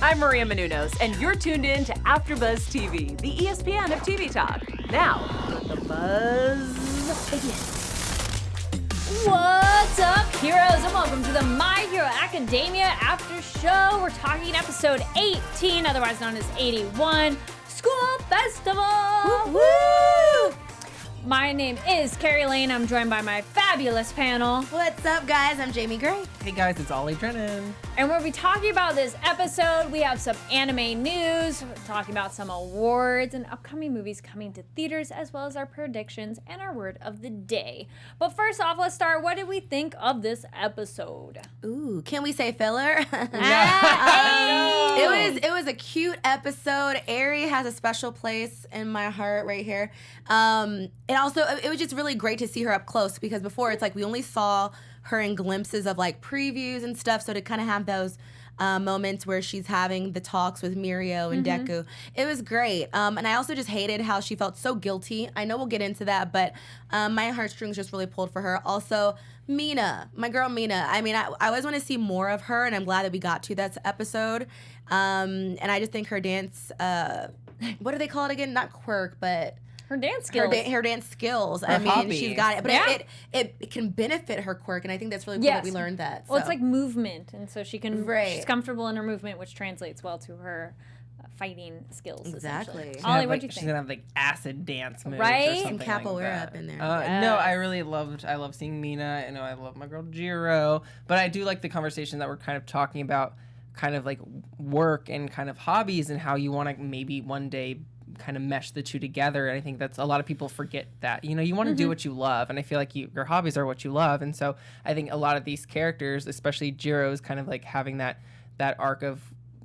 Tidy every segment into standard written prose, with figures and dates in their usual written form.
I'm Maria Menounos, and you're tuned in to AfterBuzz TV, the ESPN of TV talk. Now, let the buzz begin. What's up, heroes, and welcome to the My Hero Academia After Show. We're talking episode 18, otherwise known as 81, School Festival. Woo! My name is Carrie Lane. I'm joined by my fabulous panel. What's up, guys? I'm Jaimi Gray. Hey guys, it's Ollie Drennan. And we'll be talking about this episode. We have some anime news, we're talking about some awards and upcoming movies coming to theaters, as well as our predictions and our word of the day. But first off, let's start. What did we think of this episode? Ooh, can we say filler? Hey! It was a cute episode. Aerie has a special place in my heart right here. It was just really great to see her up close, because before it's like we only saw her in glimpses of like previews and stuff. So to kind of have those moments where she's having the talks with Mirio and Deku, it was great. And I also just hated how she felt so guilty. I know we'll get into that, but my heartstrings just really pulled for her. Also, Mina, my girl Mina. I mean, I always want to see more of her, and I'm glad that we got to that episode. And I just think her dance, what do they call it again? Not quirk, but... Her dance skills. Her dance skills. Her I mean, hobby. she's got it. But Yeah. it can benefit her quirk, and I think that's really cool Yes. that we learned that. Well, it's so. like movement, and so she can. Right. She's comfortable in her movement, which translates well to her fighting skills. Exactly. essentially. She's Ollie, what'd you She's think? gonna have like acid dance moves, Right? Or Some something capoeira like that. up in there. No, I really loved. I love seeing Mina. You know, I love my girl Jiro. But I do like the conversation that we're kind of talking about, kind of like work and kind of hobbies, and how you want to maybe one day kind of mesh the two together. And I think that's a lot of people forget that, you know, you want to do what you love, and I feel like your hobbies are what you love. And so I think a lot of these characters, especially Jiro, is kind of like having that arc of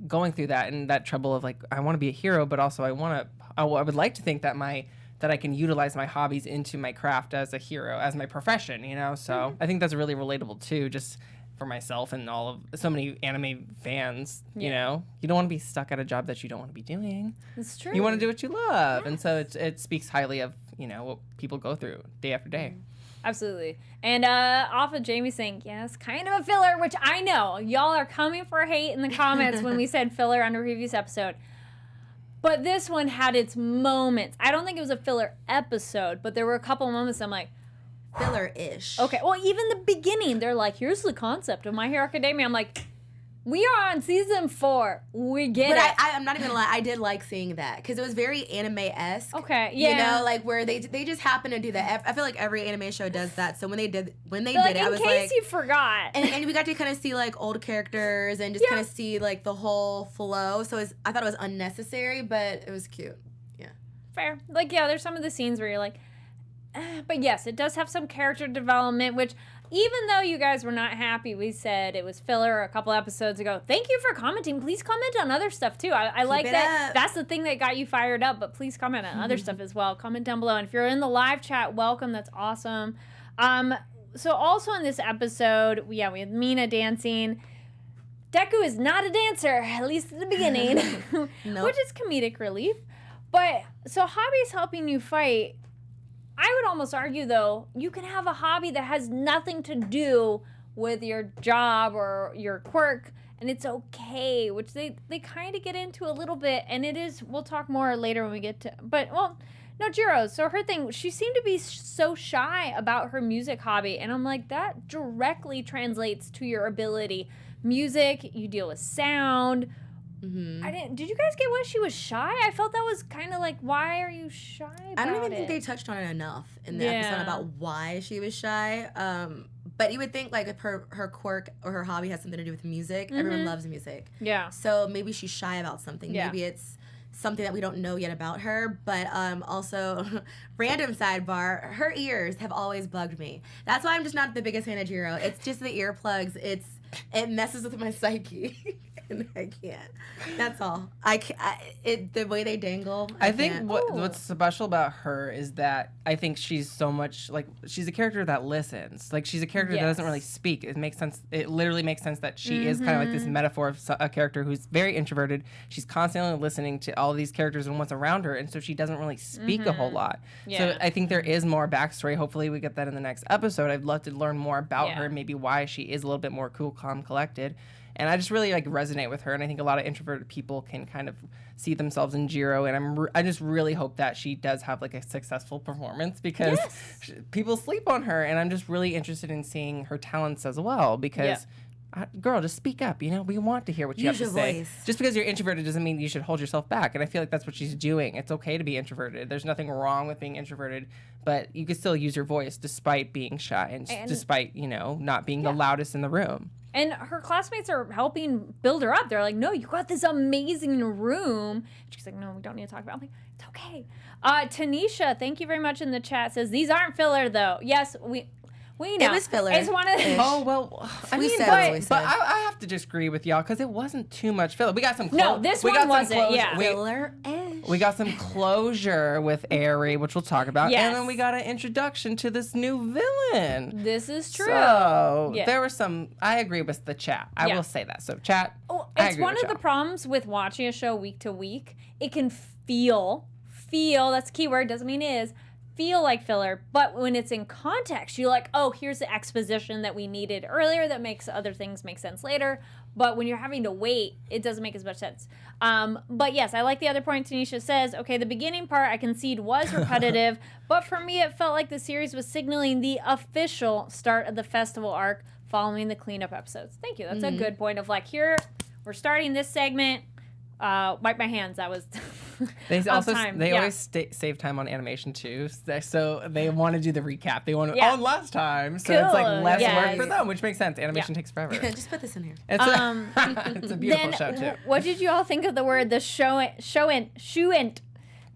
going through that and that trouble of like, I want to be a hero, but also I would like to think that that I can utilize my hobbies into my craft as a hero, as my profession, you know. So I think that's really relatable too, just for myself and all of so many anime fans. You know, you don't want to be stuck at a job that you don't want to be doing. It's true. You want to do what you love. And so it speaks highly of, you know, what people go through day after day. Absolutely. And off of Jamie saying, yes, kind of a filler, which I know y'all are coming for hate in the comments when we said filler on a previous episode. But this one had its moments. I don't think it was a filler episode, but there were a couple of moments I'm like, Filler-ish. okay. Well, even the beginning, they're like, here's the concept of My Hero Academia. I'm like, we are on season 4. We get But it. I'm not even gonna lie, I did like seeing that, because it was very anime-esque. Okay, yeah. You know, like where they just happen to do that. I feel like every anime show does that. So when they did But, it, like, I was in case like, you forgot. and we got to kind of see like old characters and just Yeah. kind of see like the whole flow. So I thought it was unnecessary, but it was cute. Yeah. Fair. Like, yeah, there's some of the scenes where you're like, but yes, it does have some character development, which even though you guys were not happy, we said it was filler a couple episodes ago. Thank you for commenting. Please comment on other stuff too. I like that. up. That's the thing that got you fired up, but please comment on other stuff as well. Comment down below. And if you're in the live chat, welcome. That's awesome. So also in this episode, we have Mina dancing. Deku is not a dancer, at least at the beginning, Nope. which is comedic relief. But so hobbies helping you fight. I would almost argue, though, you can have a hobby that has nothing to do with your job or your quirk, and it's okay, which they kind of get into a little bit, and it is, we'll talk more later when we get to, but, well, no, Jiro, so her thing, she seemed to be so shy about her music hobby, and I'm like, that directly translates to your ability. Music, you deal with sound. Did you guys get why she was shy? I felt that was kind of like, why are you shy about I don't even it? think they touched on it enough in the episode about why she was shy. But you would think like if her quirk or her hobby has something to do with music, everyone loves music. Yeah. So maybe she's shy about something. Yeah. Maybe it's something that we don't know yet about her. But also, random sidebar, her ears have always bugged me. That's why I'm just not the biggest fan of Jiro. It's just the earplugs. It messes with my psyche. And I can't. That's all. The way they dangle. I think can't. what's special about her is that I think she's so much like she's a character that listens. Like she's a character that doesn't really speak. It makes sense. It literally makes sense that she is kind of like this metaphor of a character who's very introverted. She's constantly listening to all of these characters and what's around her, and so she doesn't really speak a whole lot. So I think there is more backstory. Hopefully we get that in the next episode. I'd love to learn more about her and maybe why she is a little bit more cool, calm, collected. And I just really like resonate with her, and I think a lot of introverted people can kind of see themselves in Jiro, and I just really hope that she does have like a successful performance, because people sleep on her, and I'm just really interested in seeing her talents as well, because girl, just speak up. You know, we want to hear what you have to say. Voice. Just because you're introverted doesn't mean you should hold yourself back. And I feel like that's what she's doing. It's okay to be introverted. There's nothing wrong with being introverted, but you can still use your voice despite being shy and despite, you know, not being the loudest in the room. And her classmates are helping build her up. They're like, no, you got this amazing room. She's like, no, we don't need to talk about it. I'm like, it's okay. Tanisha, thank you very much in the chat, says, these aren't filler, though. Yes, we know. It was filler. It's one of the... Oh, well, I mean, but I have to just agree with y'all, because it wasn't too much filler. We got some No, this one wasn't, yeah. Filler-ish. We got some closure with Aerie, which we'll talk about. Yes. And then we got an introduction to this new villain. This is true. So there were some, I agree with the chat. I will say that. So chat, It's one of the problems with watching a show week to week. It can feel, that's a key word, doesn't mean it is, feel like filler, but when it's in context, you're like, oh, here's the exposition that we needed earlier that makes other things make sense later. But when you're having to wait, it doesn't make as much sense. But yes, I like the other point Tanisha says. Okay, the beginning part I concede was repetitive, but for me, it felt like the series was signaling the official start of the festival arc following the cleanup episodes. Thank you. That's a good point of like, here, we're starting this segment. Wipe my hands. That was they also time. They always save time on animation too, so they want to do the recap. They want to last time, so it's like less work for them, which makes sense. Animation takes forever. Just put this in here. It's, it's a beautiful show too. What did you all think of the word the shouent?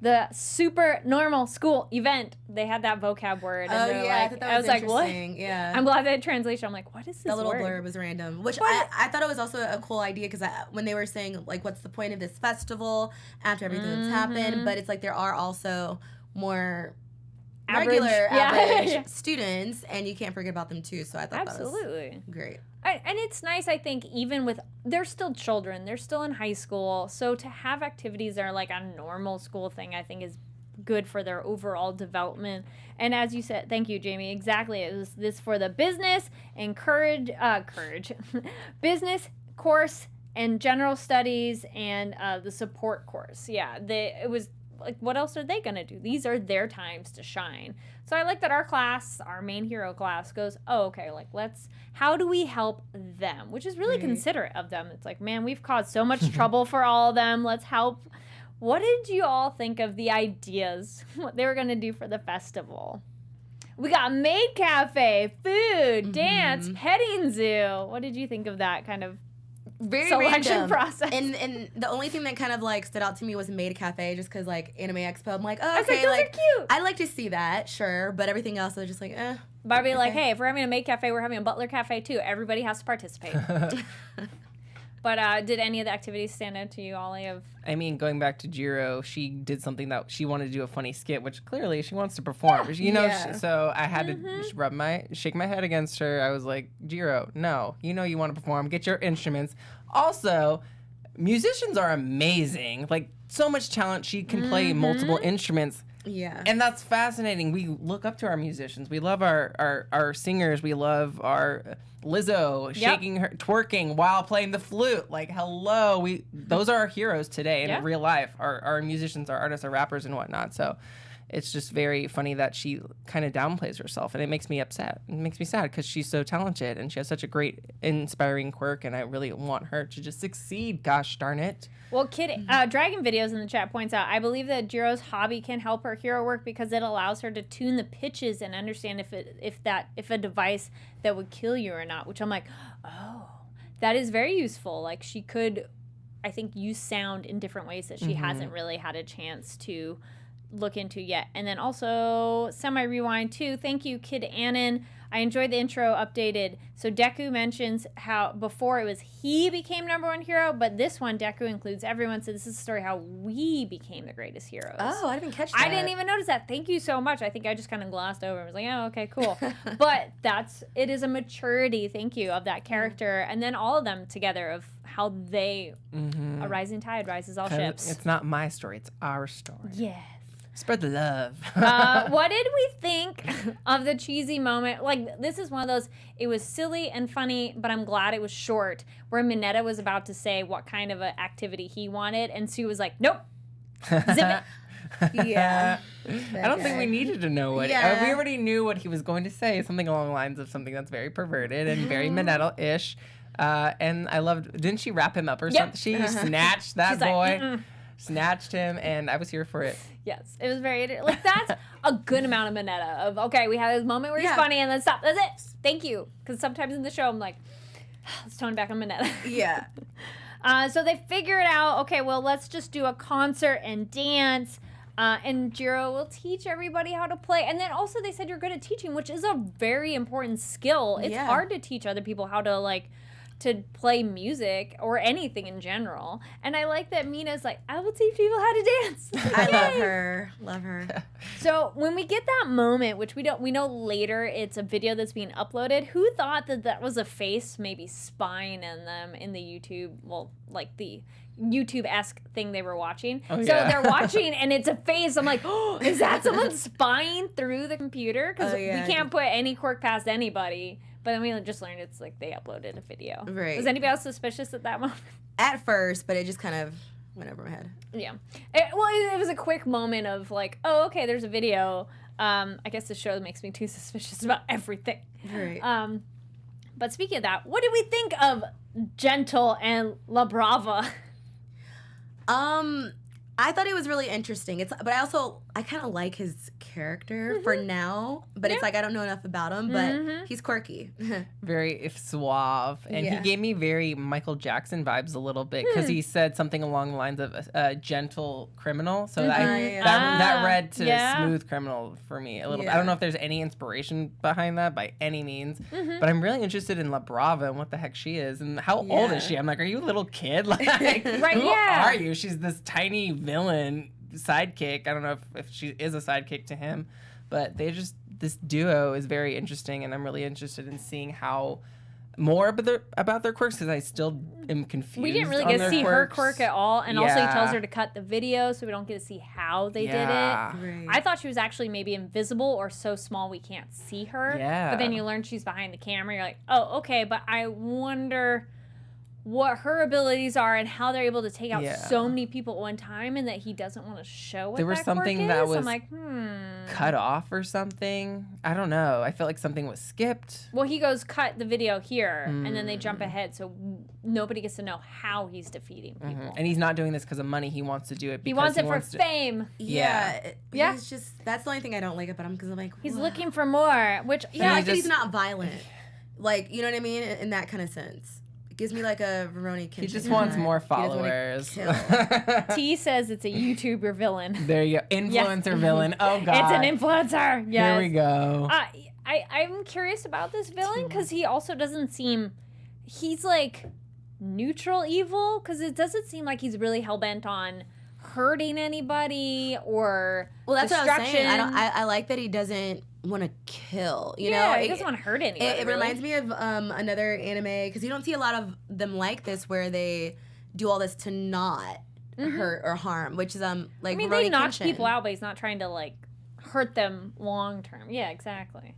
The super normal school event. They had that vocab word. And I thought that was like, what? Yeah. I'm glad they had translation. I'm like, what is this The little word? blurb was random, which I thought it was also a cool idea, because when they were saying, like, what's the point of this festival after everything that's happened, but it's like there are also more average students, and you can't forget about them too, so I thought that was great. And it's nice, I think, even with, they're still children, they're still in high school, so to have activities that are like a normal school thing, I think is good for their overall development. And as you said, thank you, Jaimi, exactly, it was this for the business and business course and general studies and the support course. Yeah, it was like, what else are they going to do? These are their times to shine. So I like that our class, our main hero class, goes, oh, okay, like, how do we help them? Which is really considerate of them. It's like, man, we've caused so much trouble for all of them. Let's help. What did you all think of the ideas, what they were going to do for the festival? We got maid cafe, food, dance, petting zoo. What did you think of that kind of very selection random process? And the only thing that kind of like stood out to me was Maid Cafe, just because like Anime Expo, I'm like, oh, I was okay, like, those are cute. I'd like to see that, sure, but everything else I was just like, eh. Barbie, like, hey, if we're having a maid cafe, we're having a butler cafe too. Everybody has to participate. But did any of the activities stand out to you, Ollie? I mean, going back to Jiro, she did something that she wanted to do a funny skit, which clearly she wants to perform. You know, so I had to shake my head against her. I was like, Jiro, no, you know you want to perform. Get your instruments. Also, musicians are amazing. Like, so much talent. She can play multiple instruments. Yeah. And that's fascinating. We look up to our musicians. We love our singers. We love our Lizzo shaking her, twerking while playing the flute. Like, hello. Those are our heroes today in real life. Our musicians, our artists, our rappers and whatnot. So it's just very funny that she kind of downplays herself, and it makes me upset. It makes me sad because she's so talented and she has such a great, inspiring quirk, and I really want her to just succeed. Gosh darn it. Well, Dragon Videos in the chat points out, I believe that Jiro's hobby can help her hero work because it allows her to tune the pitches and understand if a device that would kill you or not, which I'm like, oh, that is very useful. Like, she could, I think, use sound in different ways that she hasn't really had a chance to look into yet. And then also semi-rewind too. Thank you, Kid Annan. I enjoyed the intro updated. So Deku mentions how before it was he became #1 hero, but this one Deku includes everyone. So this is a story how we became the greatest heroes. Oh, I didn't catch that. I didn't even notice that. Thank you so much. I think I just kind of glossed over and was like, oh, okay, cool. But it is a maturity, thank you, of that character. And then all of them together of how they, a rising tide rises all ships. It's not my story, it's our story. Yes. Spread the love. What did we think of the cheesy moment? Like, this is one of those, it was silly and funny, but I'm glad it was short, where Mineta was about to say what kind of an activity he wanted, and Sue was like, nope. Zip it. Yeah. I don't think we needed to know what Yeah. we already knew what he was going to say, something along the lines of something that's very perverted and very Mineta-ish. And I loved, didn't she wrap him up or something? She snatched that She's like, boy, "Mm-mm." snatched him, and I was here for it. Yes, it was very, like, that's a good amount of Mineta of, okay, we had this moment where he's Yeah. funny and then stop. That's it. Thank you. Because sometimes in the show, I'm like, let's tone it back on Mineta. Yeah. So they figure it out. Okay, well, let's just do a concert and dance. And Jiro will teach everybody how to play. And then also they said you're good at teaching, which is a very important skill. It's Yeah. hard to teach other people how to, like, to play music or anything in general. And I like that Mina's like, I will teach people how to dance. I love Yay. her. Love her. So when we get that moment, which we know later it's a video that's being uploaded, who thought that that was a face maybe spying in them in the YouTube, well, like the YouTube-esque thing they were watching. Oh, So yeah. they're watching and it's a face. I'm like, oh, is that someone spying through the computer? Because Oh, yeah. we can't put any quirk past anybody. But then we just learned it's like they uploaded a video. Right. Was anybody else suspicious at that moment? At first, but it just kind of went over my head. Yeah. It was a quick moment of like, oh, okay, there's a video. I guess the show makes me too suspicious about everything. Right. But speaking of that, what did we think of Gentle and La Brava? I thought it was really interesting. But I kind of like his character for now. But it's like I don't know enough about him. But he's quirky. Very suave, and he Yeah. gave me very Michael Jackson vibes a little bit because he said something along the lines of a gentle criminal. So that read to smooth criminal for me a little bit. I don't know if there's any inspiration behind that by any means, but I'm really interested in La Brava and what the heck she is and how old is she? I'm like, are you a little kid? Like, Right, who yeah. are you? She's this tiny villain sidekick. I don't know if she is a sidekick to him, but this duo is very interesting, and I'm really interested in seeing how more about their quirks because I still am confused. We didn't really on get to their see her quirks. quirk at all. And also he Yeah. tells her to cut the video, so we don't get to see how they did it. Right. I thought she was actually maybe invisible or so small we can't see her. Yeah. But then you learn she's behind the camera. You're like, oh, okay. But I wonder what her abilities are and how they're able to take out so many people at one time, and that he doesn't want to show what There was that quirk something is. that I'm was like, cut off or something. I don't know. I felt like something was skipped. Well, he goes, cut the video here, and then they jump ahead, so nobody gets to know how he's defeating people. And he's not doing this because of money. He wants to do it because He wants it for to- fame. Yeah. Yeah. He's just, that's the only thing I don't like about him because I'm like, He's "Whoa." looking for more, which, I yeah, like that he's just- not violent. Like, you know what I mean? In that kind of sense. It gives me like a Veroni Kenshin. He just wants more He doesn't wanna followers. kill. T says it's a YouTuber villain. There you go. Influencer villain. Oh, God. It's an influencer. Yes. Here we go. I'm curious about this villain because he also doesn't seem, he's like neutral evil, because it doesn't seem like he's really hell-bent on hurting anybody or Well, that's destruction. what I was saying. I like that he doesn't want to kill. You know, he doesn't want to hurt anybody. It reminds me of another anime because you don't see a lot of them like this where they do all this to not hurt or harm, which is like I mean, Rurouni they knock Kenshin. people out, but he's not trying to like hurt them long term. Yeah, exactly.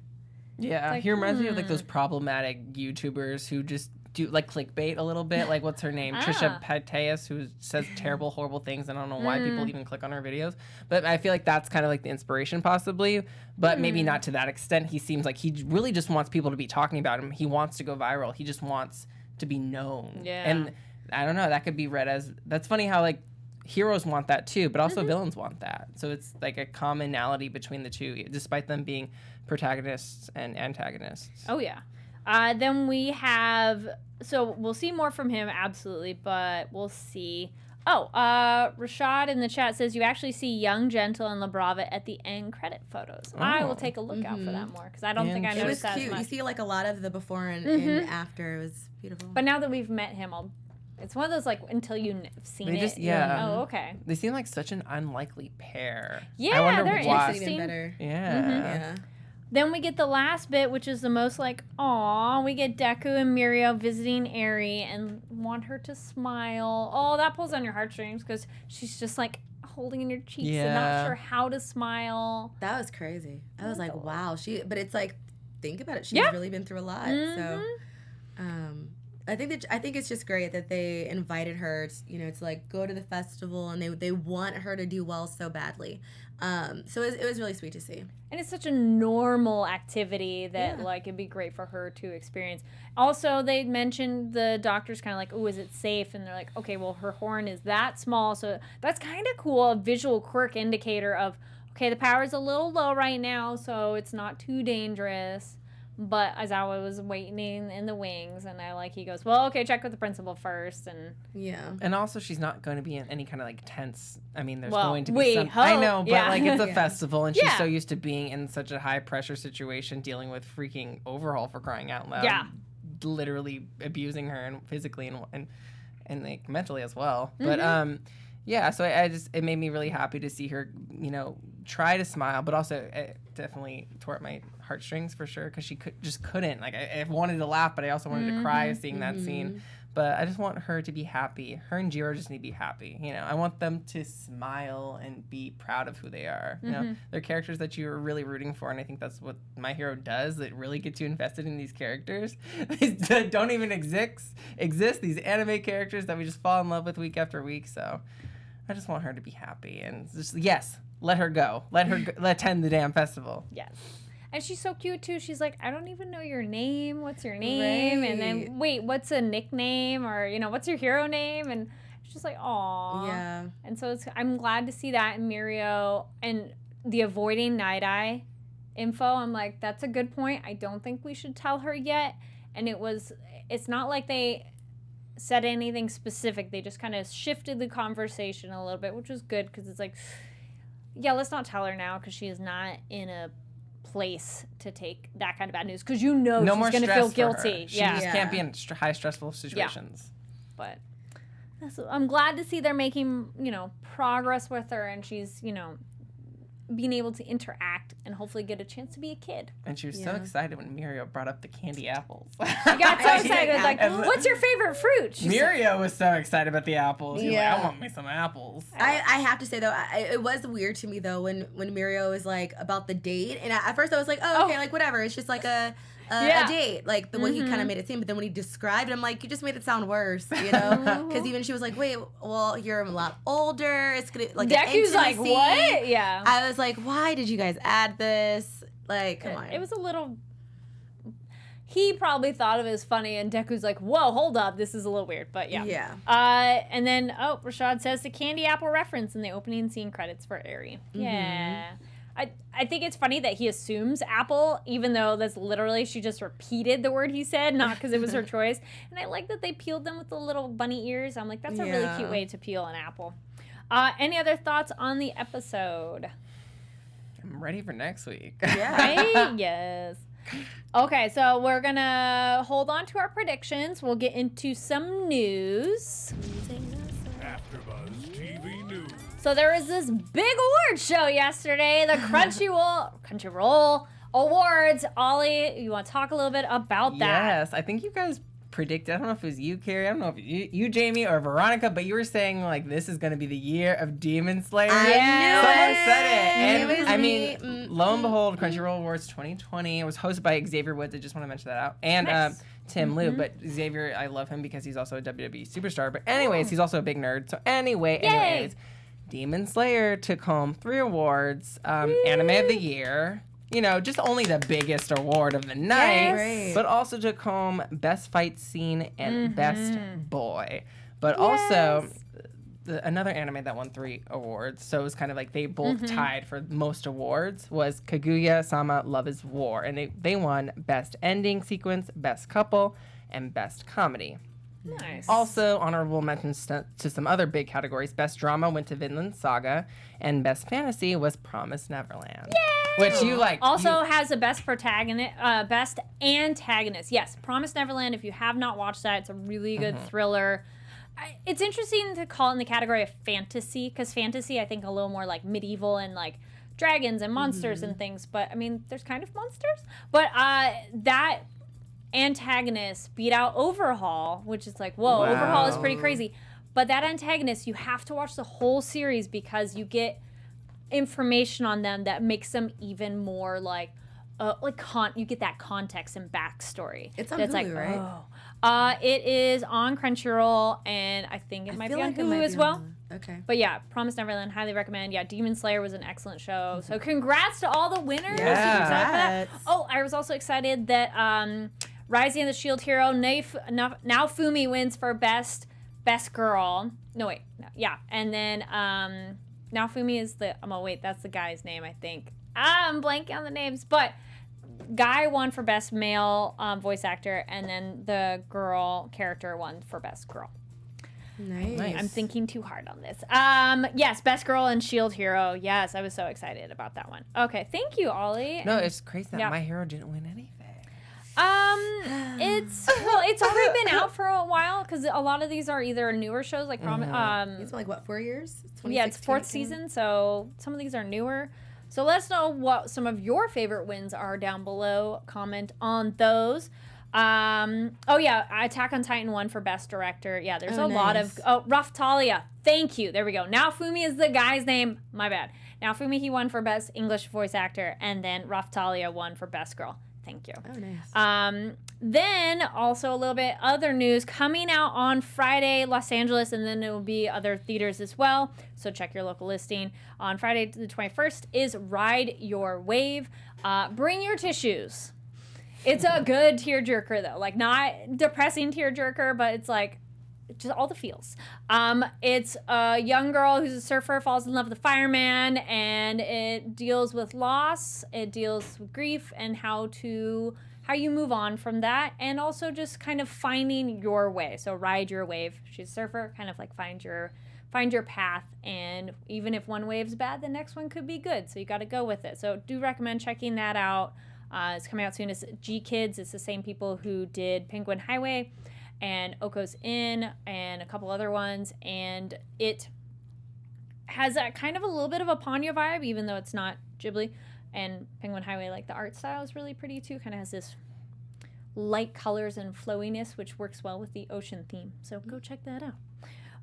Yeah, like, he reminds me of like those problematic YouTubers who just do like clickbait a little bit. Like, what's her name? Trisha Paytas, who says terrible, horrible things. And I don't know why people even click on her videos. But I feel like that's kind of like the inspiration, possibly. But maybe not to that extent. He seems like he really just wants people to be talking about him. He wants to go viral. He just wants to be known. Yeah. And I don't know. That could be read as, that's funny how like heroes want that too, but also villains want that. So it's like a commonality between the two, despite them being protagonists and antagonists. Oh yeah. Then we have, so we'll see more from him, absolutely, but we'll see. Oh, Rashad in the chat says you actually see young Gentle and La Brava at the end credit photos. I will take a look out for that more because I don't think I It was noticed that as cute. You much. see like a lot of the before and after. It was beautiful. But now that we've met him, it's one of those like until you've seen They it. just- you're like, yeah. oh, okay. They seem like such an unlikely pair. Yeah, I wonder they're why. It's even better. Yeah. Yeah. Then we get the last bit, which is the most like, aw, we get Deku and Mirio visiting Eri and want her to smile. Oh, that pulls on your heartstrings because she's just like, oh, holding in your cheeks and not sure how to smile. That was crazy. I was like, wow. But it's like, think about it. She's really been through a lot. So, I think it's just great that they invited her, to like go to the festival, and they want her to do well so badly. So it was really sweet to see. And it's such a normal activity that like it'd be great for her to experience. Also, they mentioned the doctor's kind of like, oh, is it safe? And they're like, okay, well, her horn is that small, so that's kind of cool. A visual quirk indicator of, okay, the power's a little low right now, so it's not too dangerous. But as I was waiting in the wings, and he goes, well, okay, check with the principal first, and and also she's not going to be in any kind of like tense. I mean, there's well, going to be some. hope. I know, but Yeah. like it's a festival, and she's Yeah. so used to being in such a high pressure situation, dealing with freaking overhaul for crying out loud. Yeah. Literally abusing her and physically and like mentally as well. But yeah, so it made me really happy to see her, try to smile, but also it definitely tore at my heartstrings for sure, because she couldn't. Like I wanted to laugh, but I also wanted to cry seeing that scene. But I just want her to be happy. Her and Jiro just need to be happy. I want them to smile and be proud of who they are. They're characters that you're really rooting for, and I think that's what My Hero does. It really gets you invested in these characters that don't even exist. These anime characters that we just fall in love with week after week. So I just want her to be happy, and just let her go. Let attend the damn festival. Yes. And she's so cute, too. She's like, I don't even know your name. What's your name? Right. And then, wait, what's a nickname? Or, what's your hero name? And she's just like, aw. Yeah. And so I'm glad to see that in Mirio. And the avoiding Nighteye info, I'm like, that's a good point. I don't think we should tell her yet. And it's not like they said anything specific. They just kind of shifted the conversation a little bit, which was good, because it's like, yeah, let's not tell her now, because she is not in a place to take that kind of bad news, because she's more going to stress feel for guilty. her. She just can't be in high stressful situations. But I'm glad to see they're making progress with her, and she's being able to interact and hopefully get a chance to be a kid. And she was so excited when Mirio brought up the candy apples. She got so excited. Like, what's your favorite fruit? Mirio was so excited about the apples. She was like, I want me some apples. I have to say, though, it was weird to me, though, when Mirio was, like, about the date. And at first I was like, oh, okay, like, whatever. It's just, like, a date, like the way he kind of made it seem. But then when he described it, I'm like, you just made it sound worse, Because even she was like, wait, well, you're a lot older. It's gonna like Deku's like, what? Yeah. I was like, why did you guys add this? Like, come on. It was a little. He probably thought of it as funny, and Deku's like, whoa, hold up, this is a little weird, but yeah. Yeah. And then Rashad says the candy apple reference in the opening scene credits for Eri. Yeah. I think it's funny that he assumes apple, even though that's literally, she just repeated the word he said, not because it was her choice. And I like that they peeled them with the little bunny ears. I'm like, that's a really cute way to peel an apple. Any other thoughts on the episode? I'm ready for next week. Yeah. Right? Yes. Okay, so we're going to hold on to our predictions. We'll get into some news. AfterBuzz TV News. So there was this big award show yesterday, the Crunchyroll Awards. Ollie, you want to talk a little bit about that? Yes, I think you guys predicted, I don't know if it was you, Kari, I don't know if you Jaimi, or Veronica, but you were saying, like, this is going to be the year of Demon Slayer. I knew Someone it. said it. And It was I me. mean, lo and behold, Crunchyroll Awards 2020. It was hosted by Xavier Woods. I just want to mention that out. And Nice. Tim Liu. But Xavier, I love him because he's also a WWE superstar. But anyways, he's also a big nerd. So anyways, Demon Slayer took home 3 awards. Anime of the Year. Just only the biggest award of the night. Yes. Right. But also took home Best Fight Scene and Best Boy. But also, another anime that won 3 awards, so it was kind of like they both tied for most awards, was Kaguya-sama Love is War. And they won Best Ending Sequence, Best Couple, and Best Comedy. Nice. Also, honorable mentions to some other big categories. Best Drama went to Vinland Saga, and Best Fantasy was Promised Neverland. Yay! Which you like. Also has a best best antagonist. Yes, Promised Neverland. If you have not watched that, it's a really good thriller. It's interesting to call it in the category of fantasy, because fantasy, I think, a little more like medieval and like dragons and monsters and things. But I mean, there's kind of monsters. But that antagonist beat out Overhaul, which is like, whoa, Wow. Overhaul is pretty crazy. But that antagonist, you have to watch the whole series because you get information on them that makes them even more you get that context and backstory. It's on that's Hulu, right? Oh. It is on Crunchyroll, and I think it might be on Hulu as well. Okay. But yeah, Promised Neverland, highly recommend. Yeah, Demon Slayer was an excellent show. So congrats to all the winners. Yeah. Congrats. Oh, I was also excited that Rising of the Shield Hero, Naofumi wins for best girl. No, wait. No, yeah. And then Naofumi is that's the guy's name, I think. I'm blanking on the names, but guy won for best male voice actor, and then the girl character won for best girl. Nice. I'm thinking too hard on this. Yes, best girl and Shield Hero. Yes, I was so excited about that one. Okay, thank you, Ollie. No, it's crazy that Yeah. My Hero didn't win anything. It's already been out for a while because a lot of these are either newer shows like It's been like what, 4 years? yeah, it's 4th season, so some of these are newer. So let us know what some of your favorite wins are down below. Comment on those. Oh yeah, Attack on Titan won for best director. Yeah, there's a lot of Rough Talia. Thank you. There we go. Naofumi is the guy's name. My bad. Naofumi, he won for best English voice actor, and then Rough Talia won for best girl. Thank you. Oh, nice. Then also a little bit other news coming out on Friday, Los Angeles, and then it will be other theaters as well. So check your local listing. On Friday the 21st is Ride Your Wave. Bring your tissues. It's a good tearjerker though, like not depressing tearjerker, but it's like just all the feels. It's a young girl who's a surfer, falls in love with a fireman, and it deals with loss, it deals with grief, and how you move on from that, and also just kind of finding your way. So ride your wave. She's a surfer, kind of like find your path, and even if one wave's bad, the next one could be good. So you got to go with it. So do recommend checking that out. It's coming out soon. It's G Kids. It's the same people who did Penguin Highway and Oko's Inn and a couple other ones, and it has a kind of a little bit of a Ponyo vibe, even though it's not Ghibli. And Penguin Highway, like the art style is really pretty too, kind of has this light colors and flowiness, which works well with the ocean theme. So go check that out.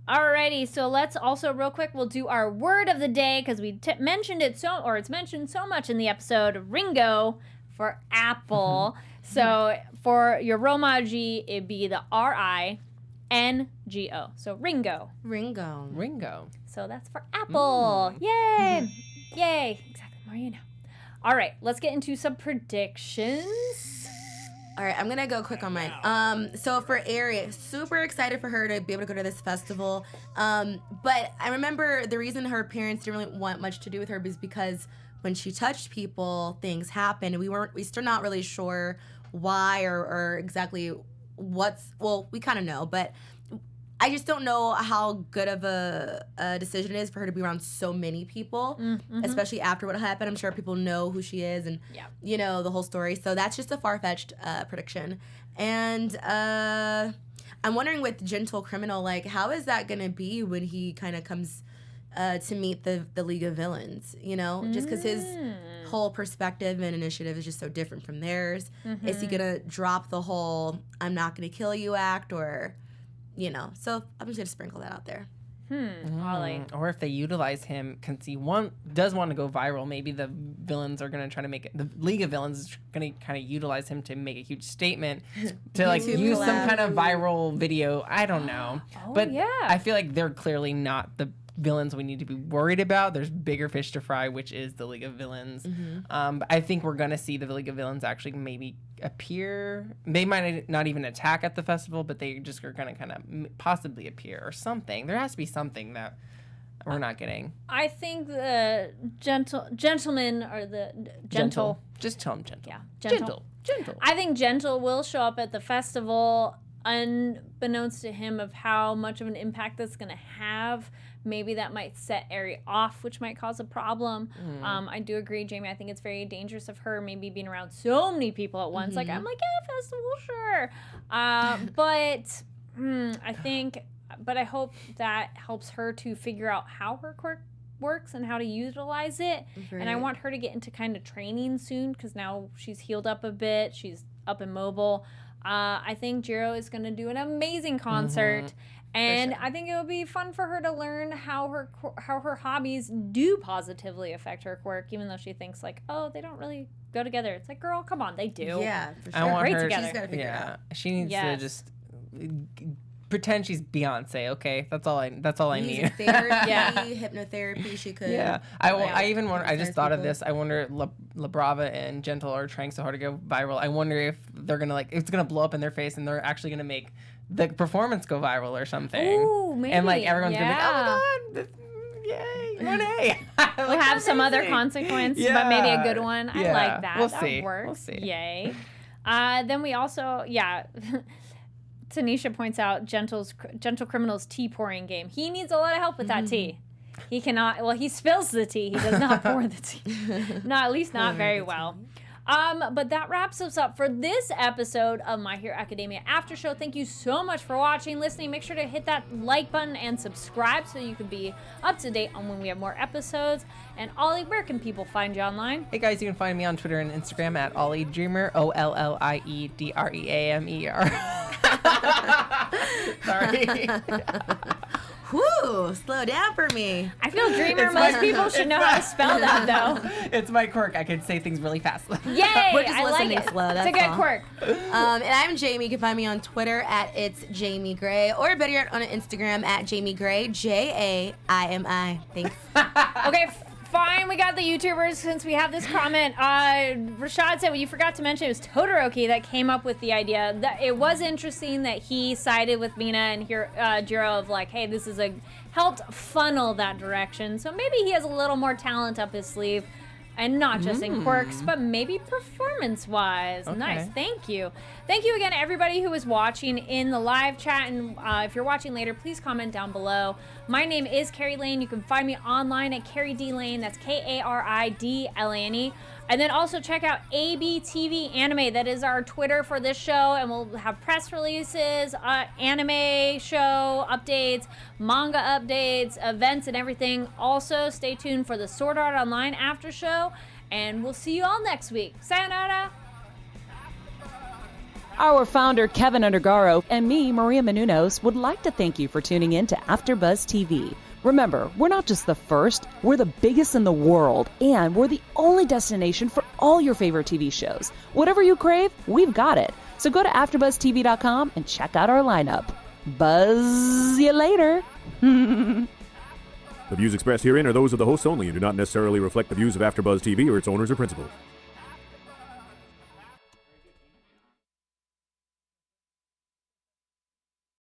Alrighty, so let's also real quick, we'll do our word of the day because we mentioned it it's mentioned so much in the episode. Ringo for apple. So for your romaji, it'd be the RINGO. So Ringo. Ringo. So that's for apple. Yay! Yay! Exactly. More you know. All right, let's get into some predictions. All right, I'm gonna go quick on mine. So for Ari, super excited for her to be able to go to this festival. But I remember the reason her parents didn't really want much to do with her was because when she touched people, things happened. We still not really sure why or exactly we kind of know, but I just don't know how good of a decision it is for her to be around so many people, especially after what happened. I'm sure people know who she is and, you know, the whole story. So that's just a far-fetched prediction. And I'm wondering with Gentle Criminal, like, how is that going to be when he kind of comes to meet the League of Villains, you know? Just because his whole perspective and initiative is just so different from theirs. Is he going to drop the whole I'm not going to kill you act or... You know, so I'm just gonna sprinkle that out there. Ollie. Or if they utilize him, because he does want to go viral, maybe the villains are gonna try to make it. The League of Villains is gonna kind of utilize him to make a huge statement, to like use some kind of viral video. I don't know, but yeah. I feel like they're clearly not the villains we need to be worried about. There's bigger fish to fry, which is the League of Villains. But I think we're gonna see the League of Villains actually maybe appear. They might not even attack at the festival, but they just are gonna kind of possibly appear or something. There has to be something that we're not getting. I think the gentleman or the gentle. Just tell him gentle. Yeah, Gentle. I think Gentle will show up at the festival, unbeknownst to him of how much of an impact that's going to have. Maybe that might set Ari off, which might cause a problem. I do agree, Jaimi. I think it's very dangerous of her maybe being around so many people at once. Like, I'm like, yeah, festival, sure. But I hope that helps her to figure out how her quirk works and how to utilize it. And I want her to get into kind of training soon because now she's healed up a bit. She's up and mobile. I think Jiro is going to do an amazing concert. And I think it would be fun for her to learn how her hobbies do positively affect her quirk, even though she thinks like, oh, they don't really go together. It's like, girl, come on, they do. Yeah, for sure. I want great her. together. She's gotta figure it out. She needs to just pretend she's Beyonce. Okay, that's all I need. Music therapy, hypnotherapy. She could. Yeah, I even wonder. I just thought of people. this. I wonder, La Brava and Gentle are trying so hard to go viral. I wonder if they're gonna it's gonna blow up in their face, and they're actually gonna make the performance go viral or something. Ooh, maybe. And like everyone's gonna be like, Yeah. oh my god, yay, Monet. We'll have some other consequence, but maybe a good one. I Yeah. like that. We'll that see. works. We'll see. Yay. Then we also, Tanisha points out Gentle Criminal's tea pouring game. He needs a lot of help with that tea. He cannot, well, he spills the tea. He does not pour the tea. At least not very well. But that wraps us up for this episode of My Hero Academia After Show. Thank you so much for watching, listening. Make sure to hit that like button and subscribe so you can be up to date on when we have more episodes. And Ollie, where can people find you online? Hey guys, you can find me on Twitter and Instagram at Ollie Dreamer, OLLIEDREAMER. Sorry. Whew, slow down for me. I feel Dreamer, most people should know how to spell that, though. It's my quirk. I can say things really fast. Yay! We're just I like listening it. slow, It's a that's good all. quirk. And I'm Jaimi. You can find me on Twitter at It's Jaimi Gray, or better yet, on Instagram at Jaimi Gray, JAIMI. Thanks. Okay, fine. We got the YouTubers since we have this comment. Rashad said, well, you forgot to mention it was Todoroki that came up with the idea. That it was interesting that he sided with Mina and Jiro of like, hey, this is helped funnel that direction. So maybe he has a little more talent up his sleeve. And not just in quirks, but maybe performance-wise. Okay. Nice, thank you. Thank you again, everybody who was watching in the live chat. And if you're watching later, please comment down below. My name is Kari Lane. You can find me online at Kari D Lane. That's KARIDLANE. And then also check out ABTV Anime. That is our Twitter for this show. And we'll have press releases, anime show updates, manga updates, events, and everything. Also, stay tuned for the Sword Art Online after show. And we'll see you all next week. Sayonara! Our founder, Keven Undergaro, and me, Maria Menounos, would like to thank you for tuning in to AfterBuzz TV. Remember, we're not just the first, we're the biggest in the world, and we're the only destination for all your favorite TV shows. Whatever you crave, we've got it. So go to AfterBuzzTV.com and check out our lineup. Buzz you later. The views expressed herein are those of the hosts only and do not necessarily reflect the views of AfterBuzz TV or its owners or principals.